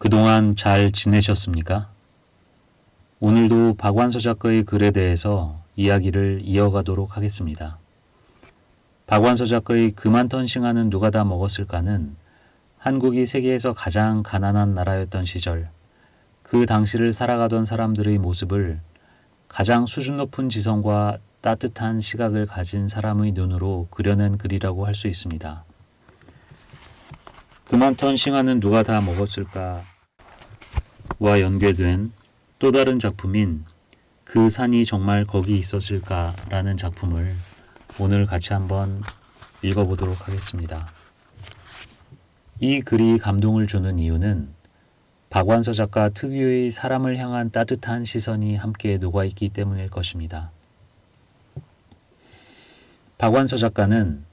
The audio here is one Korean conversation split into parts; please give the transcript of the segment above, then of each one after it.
그동안 잘 지내셨습니까? 오늘도 박완서 작가의 글에 대해서 이야기를 이어가도록 하겠습니다. 박완서 작가의 그만 턴싱하는 누가 다 먹었을까는 한국이 세계에서 가장 가난한 나라였던 시절, 그 당시를 살아가던 사람들의 모습을 가장 수준 높은 지성과 따뜻한 시각을 가진 사람의 눈으로 그려낸 글이라고 할 수 있습니다. 그만 턴싱하는 누가 다 먹었을까 와 연계된 또 다른 작품인 그 산이 정말 거기 있었을까라는 작품을 오늘 같이 한번 읽어보도록 하겠습니다. 이 글이 감동을 주는 이유는 박완서 작가 특유의 사람을 향한 따뜻한 시선이 함께 녹아있기 때문일 것입니다. 박완서 작가는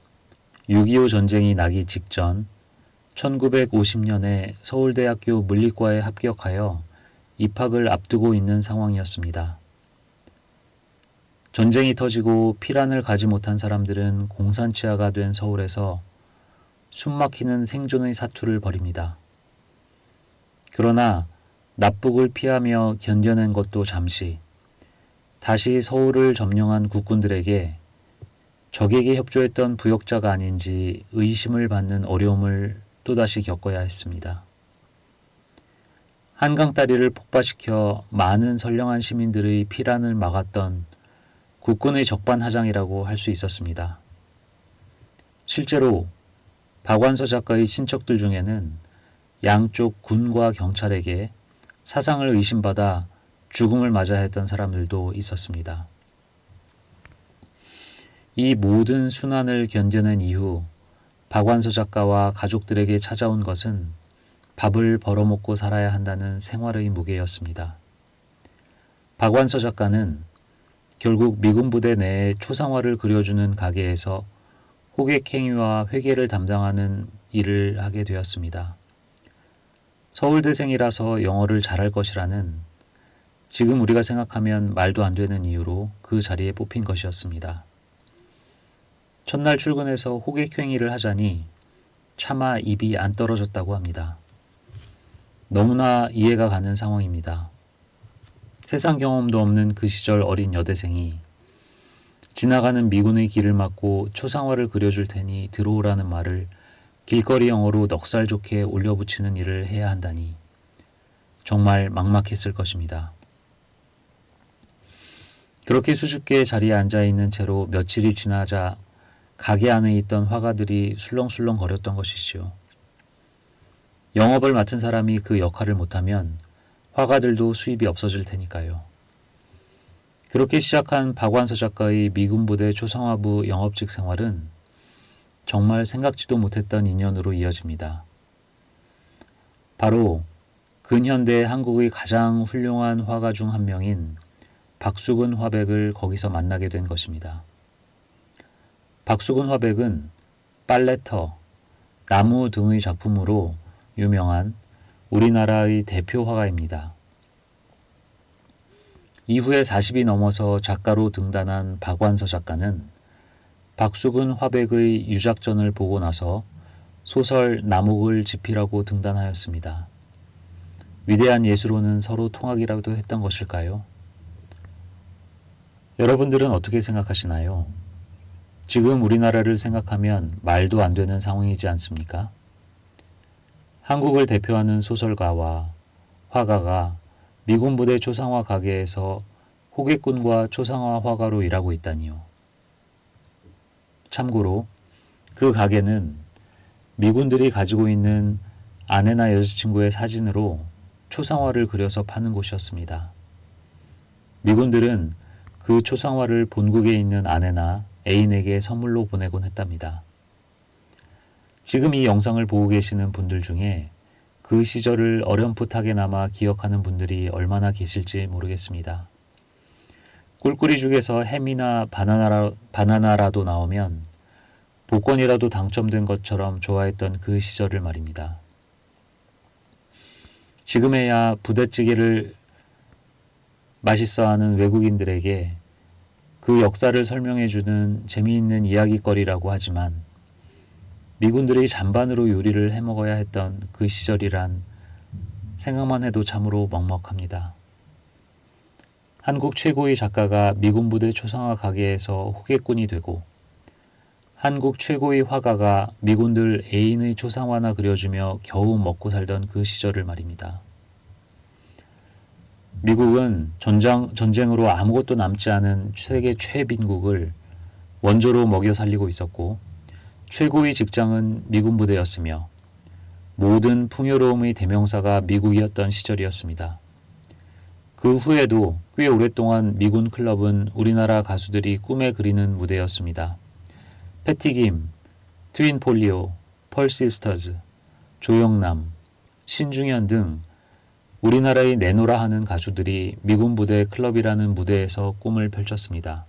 6.25 전쟁이 나기 직전 1950년에 서울대학교 물리과에 합격하여 입학을 앞두고 있는 상황이었습니다. 전쟁이 터지고 피란을 가지 못한 사람들은 공산치하가 된 서울에서 숨막히는 생존의 사투를 벌입니다. 그러나 납북을 피하며 견뎌낸 것도 잠시, 다시 서울을 점령한 국군들에게 적에게 협조했던 부역자가 아닌지 의심을 받는 어려움을 또다시 겪어야 했습니다. 한강 다리를 폭파시켜 많은 선량한 시민들의 피란을 막았던 국군의 적반하장이라고 할 수 있었습니다. 실제로 박완서 작가의 친척들 중에는 양쪽 군과 경찰에게 사상을 의심받아 죽음을 맞아야 했던 사람들도 있었습니다. 이 모든 순환을 견뎌낸 이후 박완서 작가와 가족들에게 찾아온 것은 밥을 벌어먹고 살아야 한다는 생활의 무게였습니다. 박완서 작가는 결국 미군 부대 내에 초상화를 그려주는 가게에서 호객행위와 회계를 담당하는 일을 하게 되었습니다. 서울대생이라서 영어를 잘할 것이라는 지금 우리가 생각하면 말도 안 되는 이유로 그 자리에 뽑힌 것이었습니다. 첫날 출근해서 호객행위를 하자니 차마 입이 안 떨어졌다고 합니다. 너무나 이해가 가는 상황입니다. 세상 경험도 없는 그 시절 어린 여대생이 지나가는 미군의 길을 막고 초상화를 그려줄 테니 들어오라는 말을 길거리 영어로 넉살 좋게 올려붙이는 일을 해야 한다니 정말 막막했을 것입니다. 그렇게 수줍게 자리에 앉아있는 채로 며칠이 지나자 가게 안에 있던 화가들이 술렁술렁 거렸던 것이지요. 영업을 맡은 사람이 그 역할을 못하면 화가들도 수입이 없어질 테니까요. 그렇게 시작한 박완서 작가의 미군 부대 초상화부 영업직 생활은 정말 생각지도 못했던 인연으로 이어집니다. 바로 근현대 한국의 가장 훌륭한 화가 중 한 명인 박수근 화백을 거기서 만나게 된 것입니다. 박수근 화백은 빨래터, 나무 등의 작품으로 유명한 우리나라의 대표 화가입니다. 이후에 40이 넘어서 작가로 등단한 박완서 작가는 박수근 화백의 유작전을 보고 나서 소설 남옥을 집필하고 등단하였습니다. 위대한 예술로는 서로 통하기라도 했던 것일까요? 여러분들은 어떻게 생각하시나요? 지금 우리나라를 생각하면 말도 안 되는 상황이지 않습니까? 한국을 대표하는 소설가와 화가가 미군 부대 초상화 가게에서 호객군과 초상화 화가로 일하고 있다니요. 참고로 그 가게는 미군들이 가지고 있는 아내나 여자친구의 사진으로 초상화를 그려서 파는 곳이었습니다. 미군들은 그 초상화를 본국에 있는 아내나 애인에게 선물로 보내곤 했답니다. 지금 이 영상을 보고 계시는 분들 중에 그 시절을 어렴풋하게나마 기억하는 분들이 얼마나 계실지 모르겠습니다. 꿀꿀이죽에서 햄이나 바나나라도 나오면 복권이라도 당첨된 것처럼 좋아했던 그 시절을 말입니다. 지금에야 부대찌개를 맛있어하는 외국인들에게 그 역사를 설명해주는 재미있는 이야기거리라고 하지만 미군들이 잔반으로 요리를 해먹어야 했던 그 시절이란 생각만 해도 참으로 먹먹합니다. 한국 최고의 작가가 미군 부대 초상화 가게에서 호객꾼이 되고 한국 최고의 화가가 미군들 애인의 초상화나 그려주며 겨우 먹고 살던 그 시절을 말입니다. 미국은 전쟁으로 아무것도 남지 않은 세계 최빈국을 원조로 먹여 살리고 있었고 최고의 직장은 미군 부대였으며 모든 풍요로움의 대명사가 미국이었던 시절이었습니다. 그 후에도 꽤 오랫동안 미군 클럽은 우리나라 가수들이 꿈에 그리는 무대였습니다. 패티김, 트윈 폴리오, 펄시스터즈, 조영남, 신중현 등 우리나라의 내노라 하는 가수들이 미군 부대 클럽이라는 무대에서 꿈을 펼쳤습니다.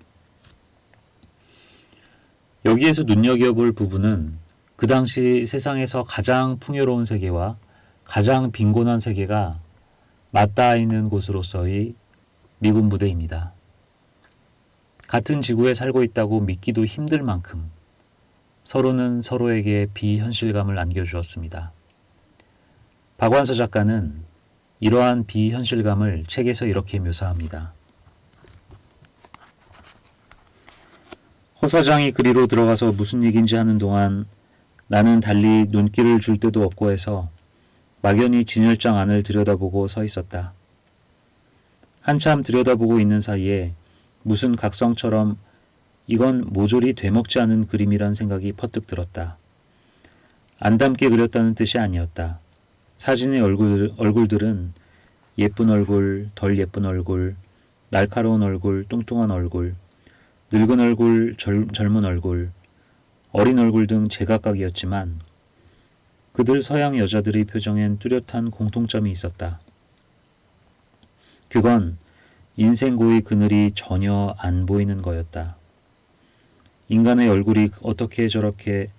여기에서 눈여겨볼 부분은 그 당시 세상에서 가장 풍요로운 세계와 가장 빈곤한 세계가 맞닿아 있는 곳으로서의 미군 부대입니다. 같은 지구에 살고 있다고 믿기도 힘들 만큼 서로는 서로에게 비현실감을 안겨주었습니다. 박완서 작가는 이러한 비현실감을 책에서 이렇게 묘사합니다. 허 사장이 그리로 들어가서 무슨 얘긴지 하는 동안 나는 달리 눈길을 줄 데도 없고 해서 막연히 진열장 안을 들여다보고 서 있었다. 한참 들여다보고 있는 사이에 무슨 각성처럼 이건 모조리 되먹지 않은 그림이란 생각이 퍼뜩 들었다. 안 닮게 그렸다는 뜻이 아니었다. 사진의 얼굴들은 예쁜 얼굴, 덜 예쁜 얼굴, 날카로운 얼굴, 뚱뚱한 얼굴, 늙은 얼굴, 젊은 얼굴, 어린 얼굴 등 제각각이었지만 그들 서양 여자들의 표정엔 뚜렷한 공통점이 있었다. 그건 인생고의 그늘이 전혀 안 보이는 거였다. 인간의 얼굴이 어떻게 저렇게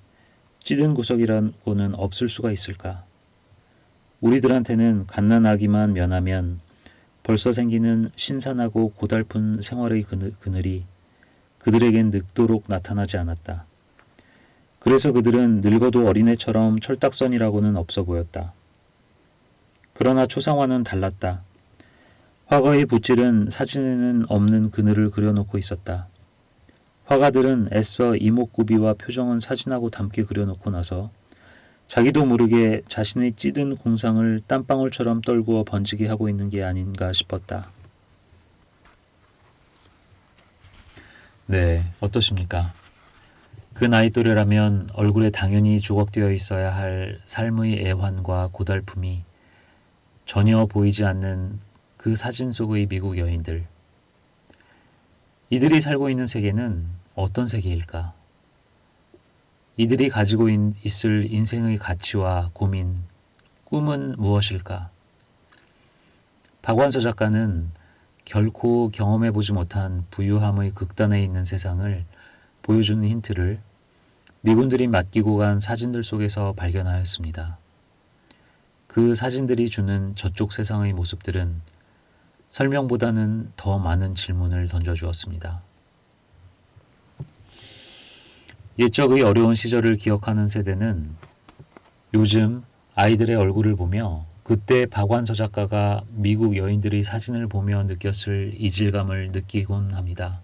찌든 구석이라고는 없을 수가 있을까? 우리들한테는 갓난아기만 면하면 벌써 생기는 신선하고 고달픈 생활의 그늘이 그들에겐 늙도록 나타나지 않았다. 그래서 그들은 늙어도 어린애처럼 철딱선이라고는 없어 보였다. 그러나 초상화는 달랐다. 화가의 붓질은 사진에는 없는 그늘을 그려놓고 있었다. 화가들은 애써 이목구비와 표정은 사진하고 닮게 그려놓고 나서 자기도 모르게 자신의 찌든 공상을 땀방울처럼 떨구어 번지게 하고 있는 게 아닌가 싶었다. 네, 어떠십니까? 그 나이 또래라면 얼굴에 당연히 조각되어 있어야 할 삶의 애환과 고달픔이 전혀 보이지 않는 그 사진 속의 미국 여인들. 이들이 살고 있는 세계는 어떤 세계일까? 이들이 가지고 있을 인생의 가치와 고민, 꿈은 무엇일까? 박완서 작가는 결코 경험해보지 못한 부유함의 극단에 있는 세상을 보여주는 힌트를 미군들이 맡기고 간 사진들 속에서 발견하였습니다. 그 사진들이 주는 저쪽 세상의 모습들은 설명보다는 더 많은 질문을 던져주었습니다. 옛적의 어려운 시절을 기억하는 세대는 요즘 아이들의 얼굴을 보며 그때 박완서 작가가 미국 여인들의 사진을 보며 느꼈을 이질감을 느끼곤 합니다.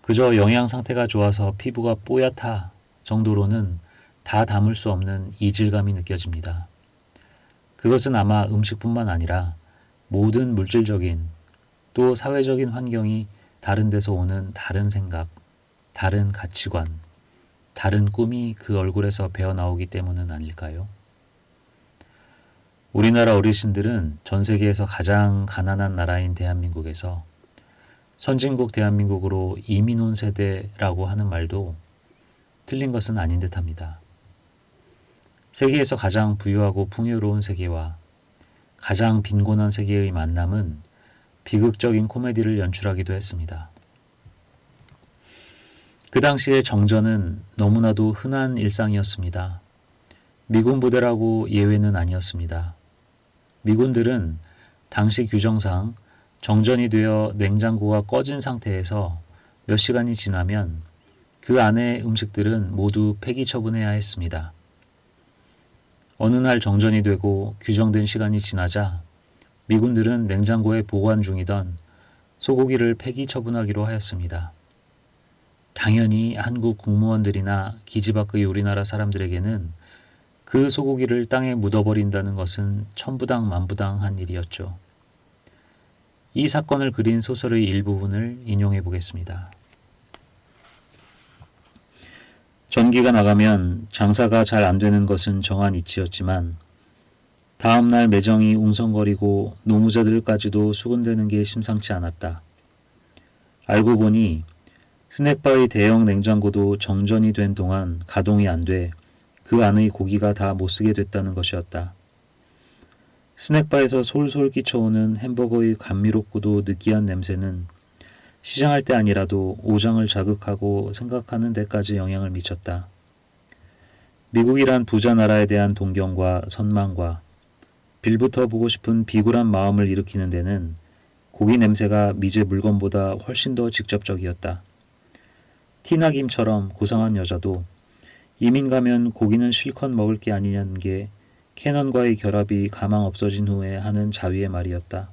그저 영양 상태가 좋아서 피부가 뽀얗다 정도로는 다 담을 수 없는 이질감이 느껴집니다. 그것은 아마 음식뿐만 아니라 모든 물질적인 또 사회적인 환경이 다른 데서 오는 다른 생각, 다른 가치관, 다른 꿈이 그 얼굴에서 배어나오기 때문은 아닐까요? 우리나라 어르신들은 전 세계에서 가장 가난한 나라인 대한민국에서 선진국 대한민국으로 이민 온 세대라고 하는 말도 틀린 것은 아닌 듯합니다. 세계에서 가장 부유하고 풍요로운 세계와 가장 빈곤한 세계의 만남은 비극적인 코미디를 연출하기도 했습니다. 그 당시의 정전은 너무나도 흔한 일상이었습니다. 미군 부대라고 예외는 아니었습니다. 미군들은 당시 규정상 정전이 되어 냉장고가 꺼진 상태에서 몇 시간이 지나면 그 안의 음식들은 모두 폐기 처분해야 했습니다. 어느 날 정전이 되고 규정된 시간이 지나자 미군들은 냉장고에 보관 중이던 소고기를 폐기 처분하기로 하였습니다. 당연히 한국 국무원들이나 기지 밖의 우리나라 사람들에게는 그 소고기를 땅에 묻어버린다는 것은 천부당 만부당한 일이었죠. 이 사건을 그린 소설의 일부분을 인용해 보겠습니다. 전기가 나가면 장사가 잘 안 되는 것은 정한 이치였지만 다음날 매정이 웅성거리고 노무자들까지도 수군대는 게 심상치 않았다. 알고 보니 스낵바의 대형 냉장고도 정전이 된 동안 가동이 안 돼 그 안의 고기가 다 못쓰게 됐다는 것이었다. 스낵바에서 솔솔 끼쳐오는 햄버거의 감미롭고도 느끼한 냄새는 시장할 때 아니라도 오장을 자극하고 생각하는 데까지 영향을 미쳤다. 미국이란 부자 나라에 대한 동경과 선망과 빌부터 보고 싶은 비굴한 마음을 일으키는 데는 고기 냄새가 미제 물건보다 훨씬 더 직접적이었다. 티나김처럼 고상한 여자도 이민 가면 고기는 실컷 먹을 게 아니냐는 게 캐넌과의 결합이 가망 없어진 후에 하는 자위의 말이었다.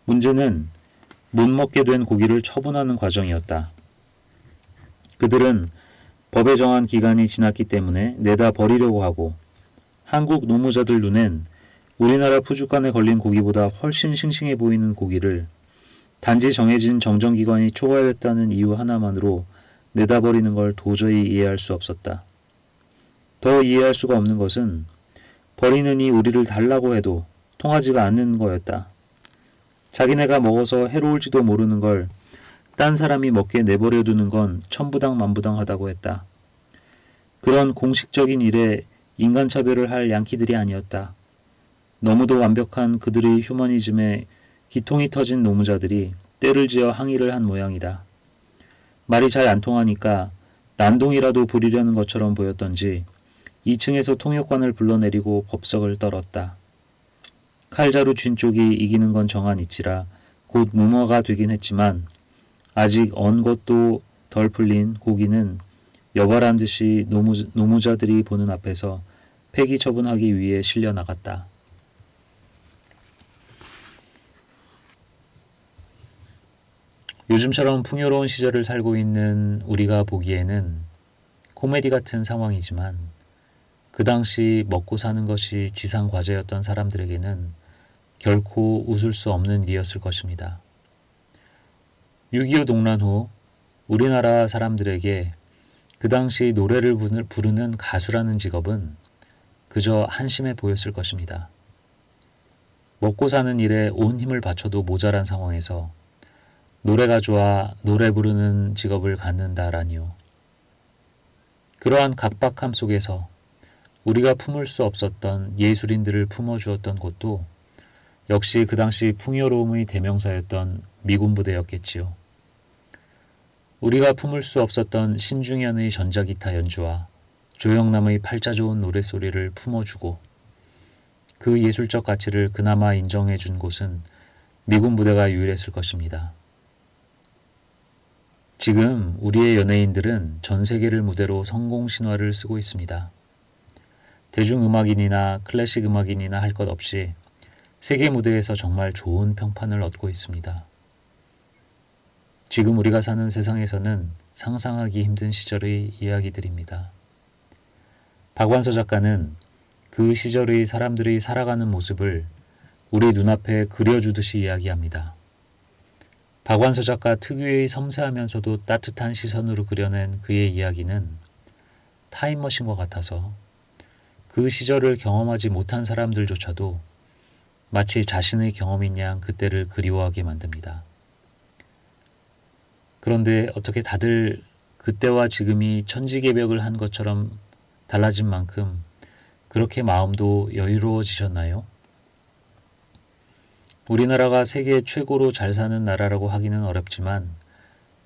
문제는 못 먹게 된 고기를 처분하는 과정이었다. 그들은 법에 정한 기간이 지났기 때문에 내다 버리려고 하고 한국 노무자들 눈엔 우리나라 푸주간에 걸린 고기보다 훨씬 싱싱해 보이는 고기를 단지 정해진 정전기간이 초과했다는 이유 하나만으로 내다버리는 걸 도저히 이해할 수 없었다. 더 이해할 수가 없는 것은 버리느니 우리를 달라고 해도 통하지가 않는 거였다. 자기네가 먹어서 해로울지도 모르는 걸 딴 사람이 먹게 내버려두는 건 천부당 만부당하다고 했다. 그런 공식적인 일에 인간차별을 할 양키들이 아니었다. 너무도 완벽한 그들의 휴머니즘에 기통이 터진 노무자들이 때를 지어 항의를 한 모양이다. 말이 잘 안 통하니까 난동이라도 부리려는 것처럼 보였던지 2층에서 통역관을 불러내리고 법석을 떨었다. 칼자루 쥔 쪽이 이기는 건 정한 이치라 곧 무모가 되긴 했지만 아직 언 것도 덜 풀린 고기는 여발한 듯이 노무자들이 보는 앞에서 폐기 처분하기 위해 실려 나갔다. 요즘처럼 풍요로운 시절을 살고 있는 우리가 보기에는 코미디 같은 상황이지만 그 당시 먹고 사는 것이 지상 과제였던 사람들에게는 결코 웃을 수 없는 일이었을 것입니다. 6.25 동란 후 우리나라 사람들에게 그 당시 노래를 부르는 가수라는 직업은 그저 한심해 보였을 것입니다. 먹고 사는 일에 온 힘을 바쳐도 모자란 상황에서 노래가 좋아 노래 부르는 직업을 갖는다라니요. 그러한 각박함 속에서 우리가 품을 수 없었던 예술인들을 품어주었던 곳도 역시 그 당시 풍요로움의 대명사였던 미군 부대였겠지요. 우리가 품을 수 없었던 신중현의 전자기타 연주와 조영남의 팔자 좋은 노랫소리를 품어주고 그 예술적 가치를 그나마 인정해준 곳은 미군 부대가 유일했을 것입니다. 지금 우리의 연예인들은 전 세계를 무대로 성공 신화를 쓰고 있습니다. 대중음악인이나 클래식 음악인이나 할 것 없이 세계 무대에서 정말 좋은 평판을 얻고 있습니다. 지금 우리가 사는 세상에서는 상상하기 힘든 시절의 이야기들입니다. 박완서 작가는 그 시절의 사람들이 살아가는 모습을 우리 눈앞에 그려주듯이 이야기합니다. 박완서 작가 특유의 섬세하면서도 따뜻한 시선으로 그려낸 그의 이야기는 타임머신과 같아서 그 시절을 경험하지 못한 사람들조차도 마치 자신의 경험인 양 그때를 그리워하게 만듭니다. 그런데 어떻게 다들 그때와 지금이 천지개벽을 한 것처럼 달라진 만큼 그렇게 마음도 여유로워지셨나요? 우리나라가 세계 최고로 잘 사는 나라라고 하기는 어렵지만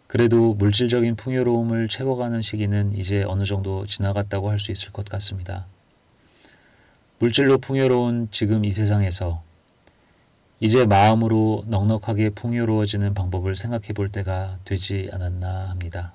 그래도 물질적인 풍요로움을 채워가는 시기는 이제 어느 정도 지나갔다고 할 수 있을 것 같습니다. 물질로 풍요로운 지금 이 세상에서 이제 마음으로 넉넉하게 풍요로워지는 방법을 생각해 볼 때가 되지 않았나 합니다.